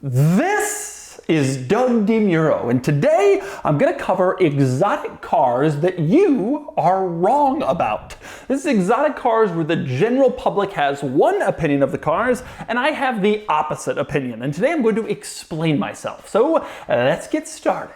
This is Doug DeMuro, and today I'm going to cover exotic cars that you are wrong about. This is exotic cars where the general public has one opinion of the cars, and I have the opposite opinion. And today I'm going to explain myself. So let's get started.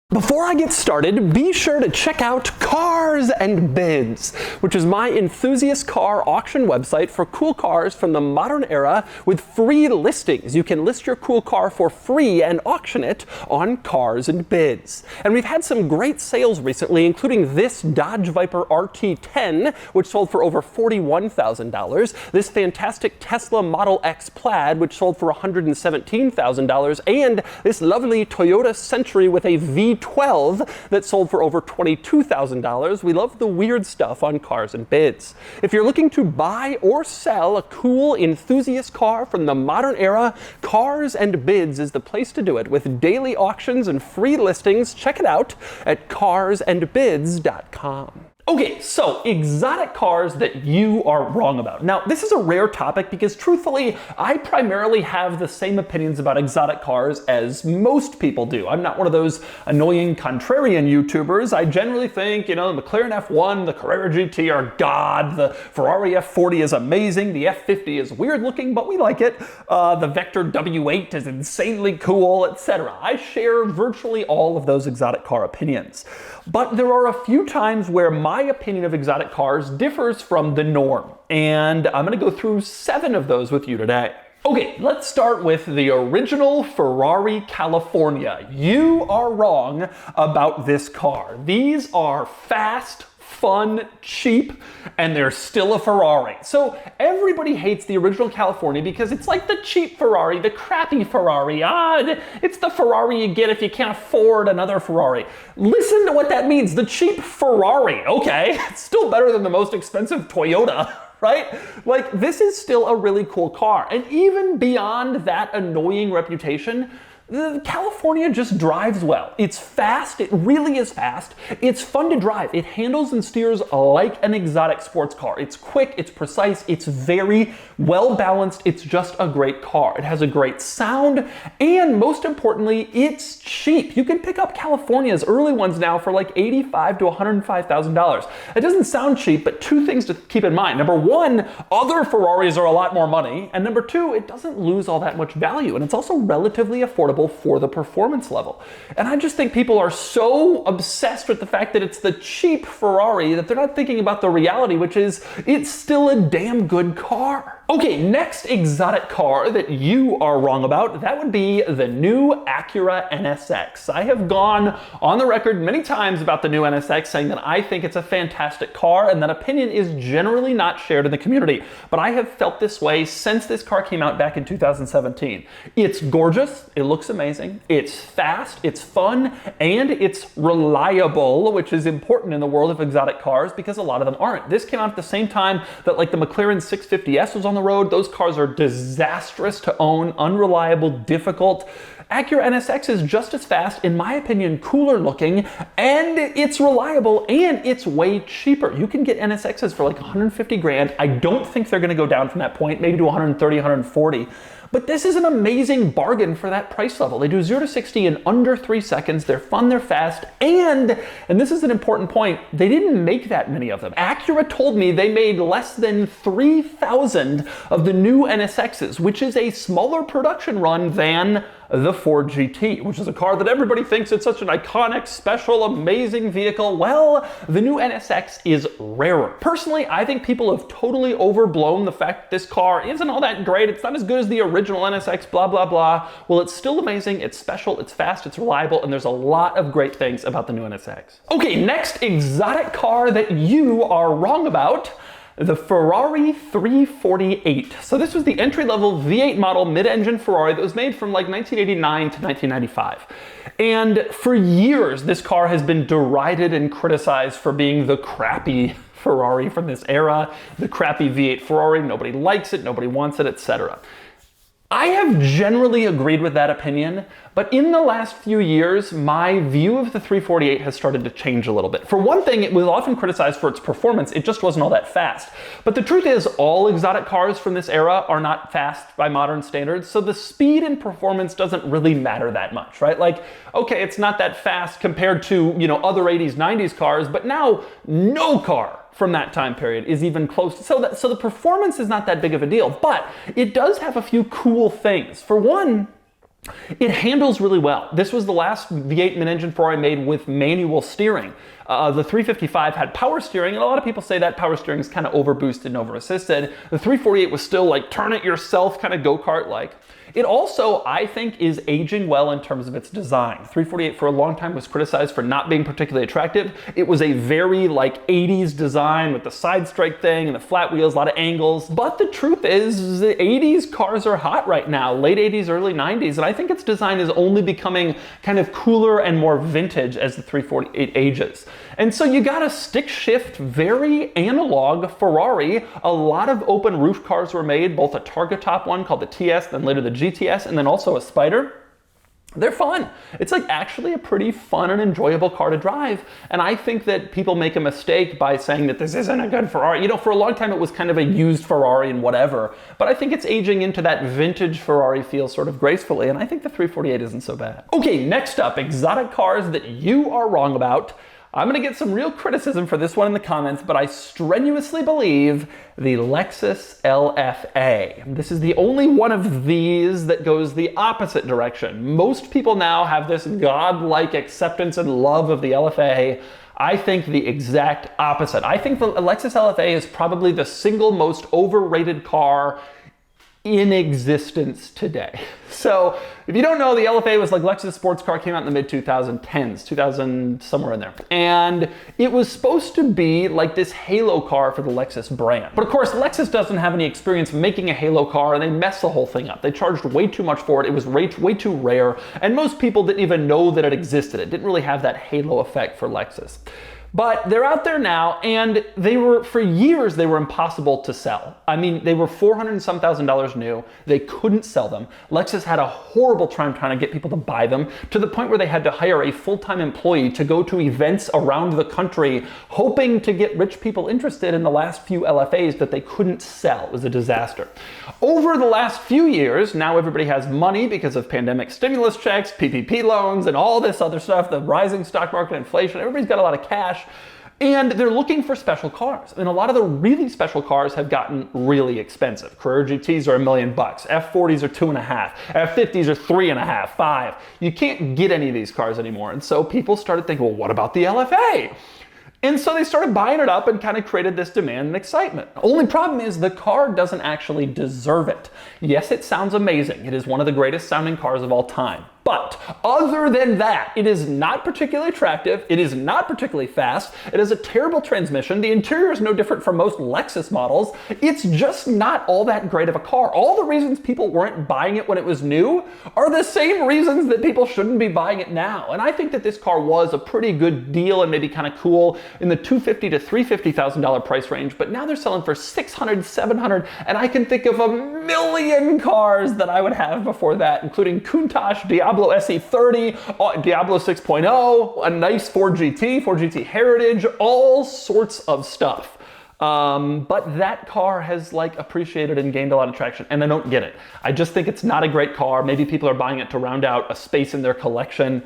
Before I get started, be sure to check out Cars and Bids, which is my enthusiast car auction website for cool cars from the modern era with free listings. You can list your cool car for free and auction it on Cars and Bids. And we've had some great sales recently, including this Dodge Viper RT10, which sold for over $41,000, this fantastic Tesla Model X Plaid, which sold for $117,000, and this lovely Toyota Century with a V12 that sold for over $22,000. We love the weird stuff on Cars and Bids. If you're looking to buy or sell a cool enthusiast car from the modern era, Cars and Bids is the place to do it. With daily auctions and free listings, check it out at carsandbids.com. Okay, so exotic cars that you are wrong about. Now, this is a rare topic because truthfully, I primarily have the same opinions about exotic cars as most people do. I'm not one of those annoying contrarian YouTubers. I generally think, the McLaren F1, the Carrera GT are god, the Ferrari F40 is amazing, the F50 is weird looking, but we like it, the Vector W8 is insanely cool, etc. I share virtually all of those exotic car opinions. But there are a few times where my opinion of exotic cars differs from the norm, and I'm going to go through 7 of those with you today. Okay, let's start with the original Ferrari California. You are wrong about this car. These are fast, fun, cheap, and they're still a Ferrari. So everybody hates the original California because it's like the cheap Ferrari, the crappy Ferrari. It's the Ferrari you get if you can't afford another Ferrari. Listen to what that means, the cheap Ferrari, okay? It's still better than the most expensive Toyota, right? Like, this is still a really cool car. And even beyond that annoying reputation, the California just drives well. It's fast, it really is fast. It's fun to drive. It handles and steers like an exotic sports car. It's quick, it's precise, it's very well balanced. It's just a great car. It has a great sound, and most importantly, it's cheap. You can pick up California's early ones now for like $85,000 to $105,000. It doesn't sound cheap, but 2 things to keep in mind. Number 1, other Ferraris are a lot more money, and number 2, it doesn't lose all that much value, and it's also relatively affordable for the performance level. And I just think people are so obsessed with the fact that it's the cheap Ferrari that they're not thinking about the reality, which is it's still a damn good car. Okay, next exotic car that you are wrong about, that would be the new ACURA NSX. I have gone on the record many times about the new NSX saying that I think it's a fantastic car, and that opinion is generally not shared in the community. But I have felt this way since this car came out back in 2017. It's gorgeous, it looks amazing, it's fast, it's fun, and it's reliable, which is important in the world of exotic cars because a lot of them aren't. This came out at the same time that like the McLaren 650S was on the road. Those cars are disastrous to own, unreliable, difficult. Acura NSX is just as fast, in my opinion, cooler looking, and it's reliable, and it's way cheaper. You can get NSXs for like 150 grand. I don't think they're gonna go down from that point, maybe to 130, 140. But this is an amazing bargain for that price level. They do 0 to 60 in under 3 seconds. They're fun, they're fast, and this is an important point, they didn't make that many of them. Acura told me they made less than 3,000 of the new NSXs, which is a smaller production run than the Ford GT, which is a car that everybody thinks it's such an iconic, special, amazing vehicle. Well, the new NSX is rarer. Personally, I think people have totally overblown the fact that this car isn't all that great. It's not as good as the original NSX, blah, blah, blah. Well, it's still amazing, it's special, it's fast, it's reliable, and there's a lot of great things about the new NSX. Okay, next exotic car that you are wrong about, the Ferrari 348. So this was the entry-level V8 model mid-engine Ferrari that was made from like 1989 to 1995. And for years, this car has been derided and criticized for being the crappy Ferrari from this era, the crappy V8 Ferrari. Nobody likes it, nobody wants it, etc. I have generally agreed with that opinion, but in the last few years, my view of the 348 has started to change a little bit. For one thing, it was often criticized for its performance. It just wasn't all that fast. But the truth is, all exotic cars from this era are not fast by modern standards, so the speed and performance doesn't really matter that much, right? Like, okay, it's not that fast compared to, you know, other 80s, 90s cars, but now no car from that time period is even close. So the performance is not that big of a deal, but it does have a few cool things. For one, it handles really well. This was the last V8 mid-engine Ferrari made with manual steering. The 355 had power steering, and a lot of people say that power steering is kind of overboosted and overassisted. The 348 was still like turn it yourself, kind of go-kart-like. It also, I think, is aging well in terms of its design. 348 for a long time was criticized for not being particularly attractive. It was a very like 80s design with the side strike thing and the flat wheels, a lot of angles. But the truth is, the 80s cars are hot right now, late 80s, early 90s, and I think its design is only becoming kind of cooler and more vintage as the 348 ages. And so you got a stick shift, very analog Ferrari. A lot of open roof cars were made, both a Targa top one called the TS, then later the GTS, and then also a Spider. They're fun. It's like actually a pretty fun and enjoyable car to drive. And I think that people make a mistake by saying that this isn't a good Ferrari. You know, for a long time it was kind of a used Ferrari and whatever, but I think it's aging into that vintage Ferrari feel sort of gracefully, and I think the 348 isn't so bad. Okay, next up, exotic cars that you are wrong about. I'm gonna get some real criticism for this one in the comments, but I strenuously believe the Lexus LFA. This is the only one of these that goes the opposite direction. Most people now have this godlike acceptance and love of the LFA. I think the exact opposite. I think the Lexus LFA is probably the single most overrated car in existence today. So if you don't know, the LFA was like Lexus sports car, came out in the mid-2010s, 2000, somewhere in there. And it was supposed to be like this halo car for the Lexus brand. But of course, Lexus doesn't have any experience making a halo car, and they messed the whole thing up. They charged way too much for it. It was way too rare, and most people didn't even know that it existed. It didn't really have that halo effect for Lexus. But they're out there now, and they were, for years, they were impossible to sell. I mean, they were $400 and some thousand new. They couldn't sell them. Lexus had a horrible time trying to get people to buy them, to the point where they had to hire a full-time employee to go to events around the country, hoping to get rich people interested in the last few LFAs that they couldn't sell. It was a disaster. Over the last few years, now everybody has money because of pandemic stimulus checks, PPP loans, and all this other stuff, the rising stock market, inflation. Everybody's got a lot of cash. And they're looking for special cars. And a lot of the really special cars have gotten really expensive. Carrera GTs are $1 million. F40s are 2.5. F50s are 3.5, 5. You can't get any of these cars anymore. And so people started thinking, well, what about the LFA? And so they started buying it up and kind of created this demand and excitement. Only problem is the car doesn't actually deserve it. Yes, it sounds amazing. It is one of the greatest sounding cars of all time. But other than that, it is not particularly attractive. It is not particularly fast. It has a terrible transmission. The interior is no different from most Lexus models. It's just not all that great of a car. All the reasons people weren't buying it when it was new are the same reasons that people shouldn't be buying it now. And I think that this car was a pretty good deal and maybe kind of cool in the $250,000 to $350,000 price range, but now they're selling for $600,000, $700,000, and I can think of a million cars that I would have before that, including Countach, Diablo SE30, Diablo 6.0, a nice Ford GT Heritage, all sorts of stuff. But that car has like appreciated and gained a lot of traction, and I don't get it. I just think it's not a great car. Maybe people are buying it to round out a space in their collection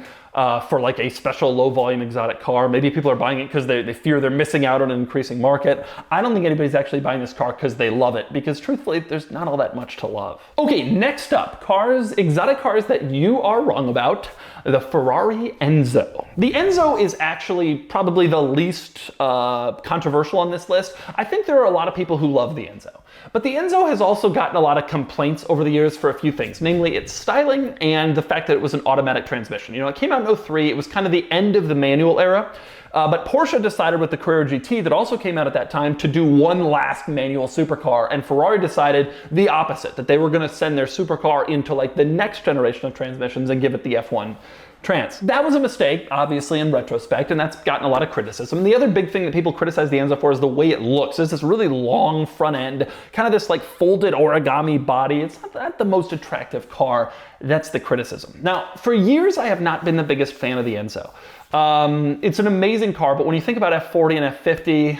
for like a special low volume exotic car. Maybe people are buying it because they fear they're missing out on an increasing market. I don't think anybody's actually buying this car because they love it, because truthfully, there's not all that much to love. Okay, next up, cars, exotic cars that you are wrong about. The Ferrari ENZO. The ENZO is actually probably the least controversial on this list. I think there are a lot of people who love the ENZO. But the ENZO has also gotten a lot of complaints over the years for a few things, namely its styling and the fact that it was an automatic transmission. You know, it came out in 03, it was kind of the end of the manual era. But Porsche decided with the Carrera GT that also came out at that time to do one last manual supercar, and Ferrari decided the opposite, that they were going to send their supercar into like the next generation of transmissions and give it the F1 trans. That was a mistake, obviously, in retrospect, and that's gotten a lot of criticism. The other big thing that people criticize the ENZO for is the way it looks. It's this really long front end, kind of this like folded origami body. It's not the most attractive car. That's the criticism. Now, for years, I have not been the biggest fan of the ENZO. It's an amazing car, but when you think about F40 and F50,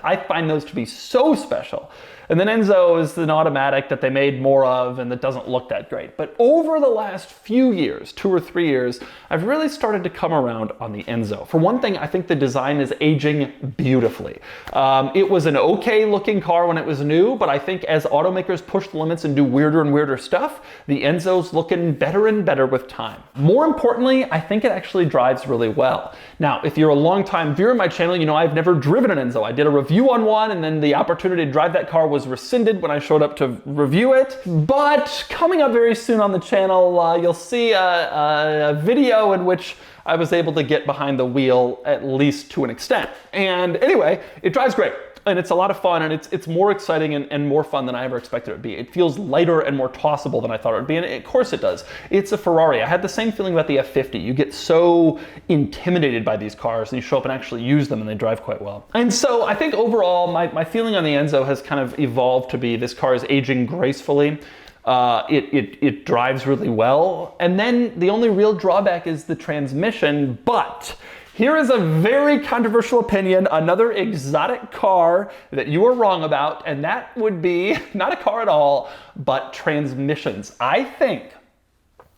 I find those to be so special. And then ENZO is an automatic that they made more of and that doesn't look that great. But over the last few years, 2 or 3 years, I've really started to come around on the ENZO. For one thing, I think the design is aging beautifully. It was an okay looking car when it was new, but I think as automakers push the limits and do weirder and weirder stuff, the ENZO's looking better and better with time. More importantly, I think it actually drives really well. Now, if you're a longtime viewer of my channel, you know I've never driven an ENZO. I did a review on one, and then the opportunity to drive that car was rescinded when I showed up to review it. But coming up very soon on the channel, you'll see a video in which I was able to get behind the wheel, at least to an extent. And anyway, it drives great. And it's a lot of fun, and it's more exciting and more fun than I ever expected it to be. It feels lighter and more tossable than I thought it would be, and of course it does. It's a Ferrari. I had the same feeling about the F50. You get so intimidated by these cars, and you show up and actually use them, and they drive quite well. And so I think overall, my feeling on the ENZO has kind of evolved to be this car is aging gracefully. It drives really well. And then the only real drawback is the transmission, but here is a very controversial opinion, another exotic car that you are wrong about, and that would be not a car at all, but transmissions. I think,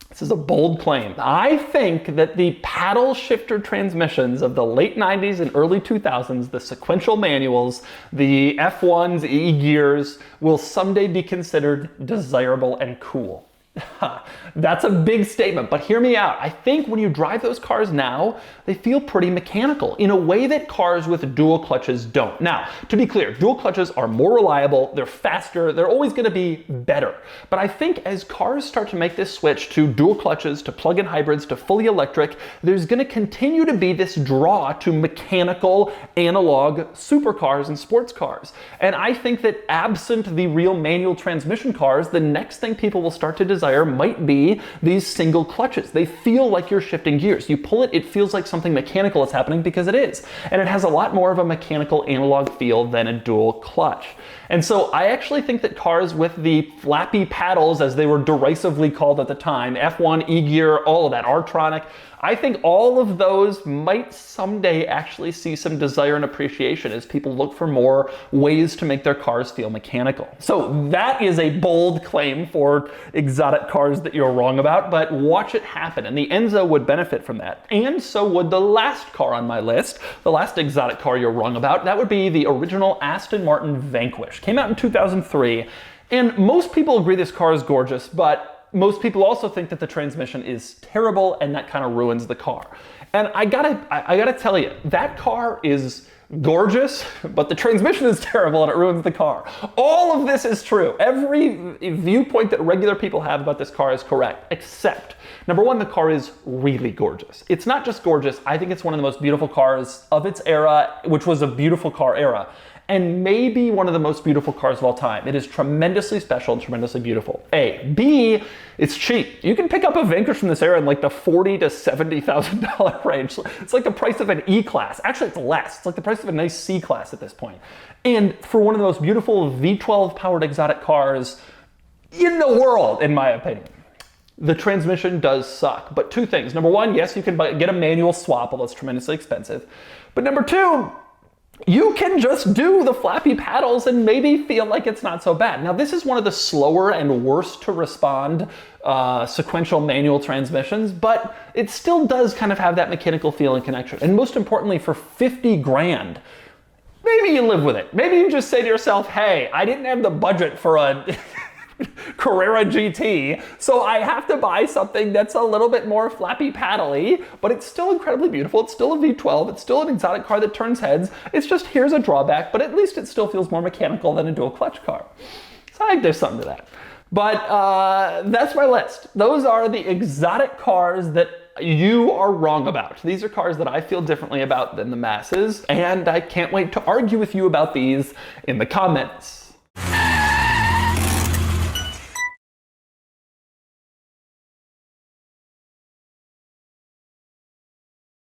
this is a bold claim, I think that the paddle shifter transmissions of the late 90s and early 2000s, the sequential manuals, the F1s, E-gears, will someday be considered desirable and cool. That's a big statement, but hear me out. I think when you drive those cars now, they feel pretty mechanical in a way that cars with dual clutches don't. Now, to be clear, dual clutches are more reliable, they're faster, they're always going to be better. But I think as cars start to make this switch to dual clutches, to plug-in hybrids, to fully electric, there's going to continue to be this draw to mechanical analog supercars and sports cars. And I think that absent the real manual transmission cars, the next thing people will start to desire might be these single clutches. They feel like you're shifting gears. You pull it, it feels like something mechanical is happening because it is. And it has a lot more of a mechanical analog feel than a dual clutch. And so I actually think that cars with the flappy paddles, as they were derisively called at the time, F1, E-gear, all of that, R-tronic, I think all of those might someday actually see some desire and appreciation as people look for more ways to make their cars feel mechanical. So that is a bold claim for exotic cars that you're wrong about, but watch it happen. And the ENZO would benefit from that. And so would the last car on my list, the last exotic car you're wrong about. That would be the original Aston Martin Vanquish. Came out in 2003. And most people agree this car is gorgeous, but most people also think that the transmission is terrible and that kind of ruins the car. And I gotta tell you, that car is gorgeous, but the transmission is terrible and it ruins the car. All of this is true. Every viewpoint that regular people have about this car is correct, except, number one, the car is really gorgeous. It's not just gorgeous, I think it's one of the most beautiful cars of its era, which was a beautiful car era. And maybe one of the most beautiful cars of all time. It is tremendously special and tremendously beautiful. A. B, it's cheap. You can pick up a Vanquish from this era in like the $40,000 to $70,000 range. It's like the price of an E-Class. Actually, it's less. It's like the price of a nice C-Class at this point. And for one of the most beautiful V12 powered exotic cars in the world, in my opinion. The transmission does suck, but two things. Number one, yes, you can get a manual swap, although it's tremendously expensive. But number two, you can just do the flappy paddles and maybe feel like it's not so bad. Now, this is one of the slower and worst to respond sequential manual transmissions, but it still does kind of have that mechanical feel and connection. And most importantly, for 50 grand, maybe you live with it. Maybe you just say to yourself, hey, I didn't have the budget for a Carrera GT, so I have to buy something that's a little bit more flappy paddly, but it's still incredibly beautiful. It's still a V12. It's still an exotic car that turns heads. It's just, here's a drawback, but at least it still feels more mechanical than a dual clutch car. So I think there's something to that. But that's my list. Those are the exotic cars that you are wrong about. These are cars that I feel differently about than the masses, and I can't wait to argue with you about these in the comments.